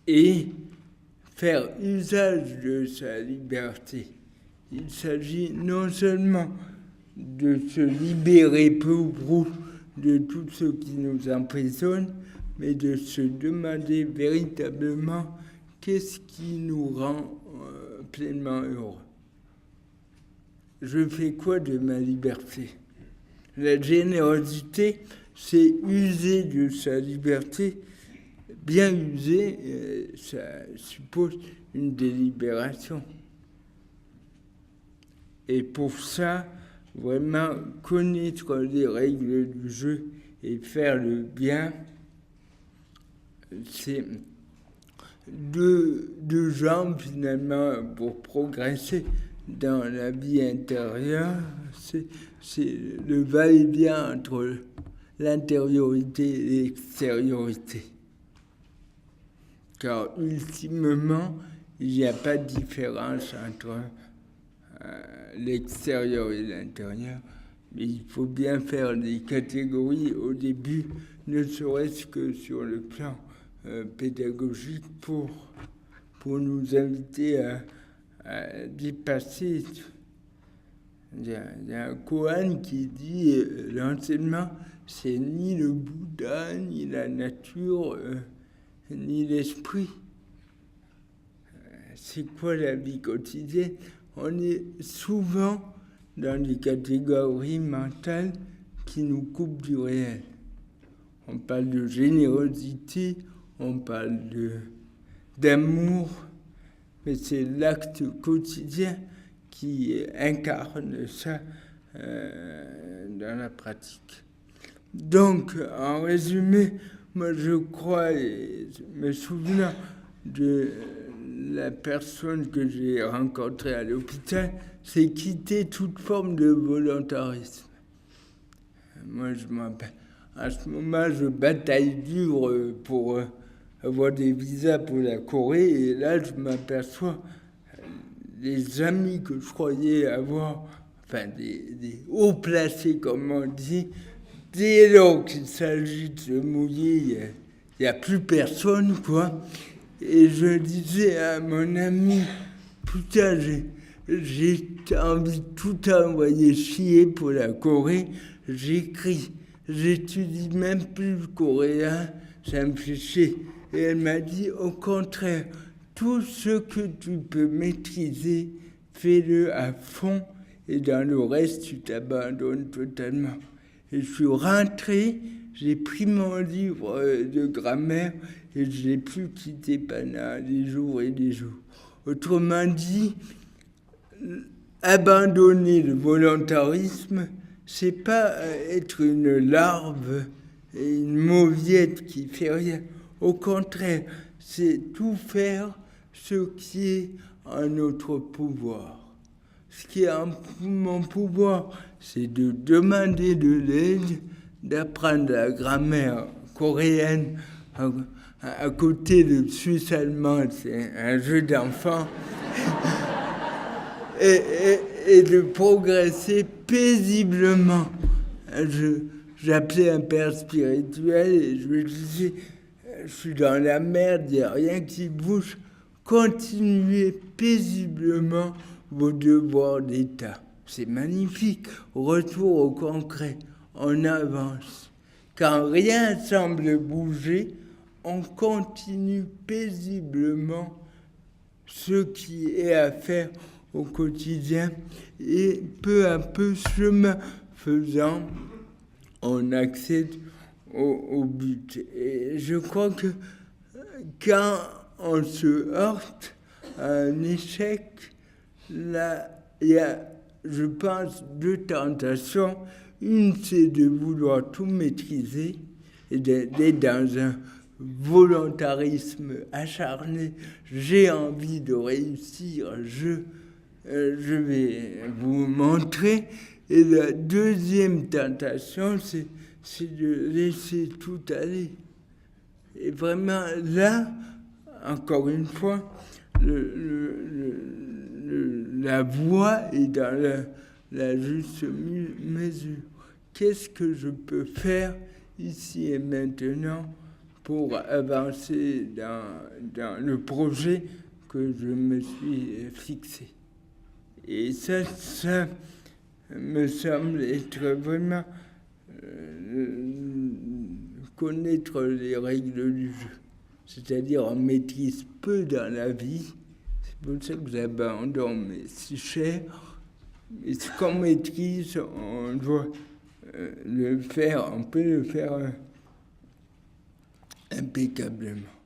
et faire usage de sa liberté. Il s'agit non seulement de se libérer peu ou prou de tout ce qui nous emprisonne, mais de se demander véritablement qu'est-ce qui nous rend pleinement heureux. Je fais quoi de ma liberté? La générosité, c'est user de sa liberté. Bien user, ça suppose une délibération. Et pour ça, vraiment connaître les règles du jeu et faire le bien, c'est deux jambes finalement pour progresser dans la vie intérieure. C'est le va-et-vient entre l'intériorité et l'extériorité. Car ultimement, il n'y a pas de différence entre l'extérieur et l'intérieur, mais il faut bien faire des catégories au début, ne serait-ce que sur le plan pédagogique pour nous inviter à dépasser. Il y a un koan qui dit l'enseignement, c'est ni le Bouddha, ni la nature, ni l'esprit. C'est quoi la vie quotidienne? On est souvent dans des catégories mentales qui nous coupent du réel. On parle de générosité, on parle d'amour, mais c'est l'acte quotidien qui incarne ça dans la pratique. Donc, en résumé, moi je crois, et me souvenant de la personne que j'ai rencontrée à l'hôpital, c'est quitter toute forme de volontarisme. Moi, à ce moment, je bataille dur pour avoir des visas pour la Corée, et là, je m'aperçois, les amis que je croyais avoir, enfin des hauts placés, comme on dit, dès lors qu'il s'agit de se mouiller, il n'y a plus personne, quoi. Et je disais à mon ami, putain, j'ai envie de tout envoyer chier pour la Corée. J'écris, j'étudie même plus le coréen, ça me fait chier. Et elle m'a dit, au contraire, tout ce que tu peux maîtriser, fais-le à fond, et dans le reste, tu t'abandonnes totalement. Et je suis rentré, j'ai pris mon livre de grammaire, et je ne l'ai plus quitté pendant des jours et des jours. Autrement dit, abandonner le volontarisme, c'est pas être une larve et une mauviette qui fait rien. Au contraire, c'est tout faire ce qui est en notre pouvoir. Ce qui est en mon pouvoir, c'est de demander de l'aide, d'apprendre la grammaire coréenne. À côté de suisse-allemand, c'est un jeu d'enfant. Et de progresser paisiblement. J'appelais un père spirituel et je lui disais, je suis dans la merde, il n'y a rien qui bouge. Continuez paisiblement vos devoirs d'État. C'est magnifique. Retour au concret. On avance. Quand rien semble bouger, on continue paisiblement ce qui est à faire au quotidien et peu à peu, chemin faisant, on accède au but. Et je crois que quand on se heurte à un échec, là, il y a, je pense, deux tentations. Une, c'est de vouloir tout maîtriser et d'être dans un volontarisme acharné. J'ai envie de réussir, je vais vous montrer. Et la deuxième tentation, c'est de laisser tout aller. Et vraiment, là, encore une fois, la voie est dans la juste mesure. Qu'est-ce que je peux faire ici et maintenant pour avancer dans le projet que je me suis fixé. Et ça me semble être vraiment connaître les règles du jeu. C'est-à-dire on maîtrise peu dans la vie, c'est pour ça que l'abandon mais si cher. Et ce qu'on maîtrise, on doit le faire, on peut le faire impeccablement.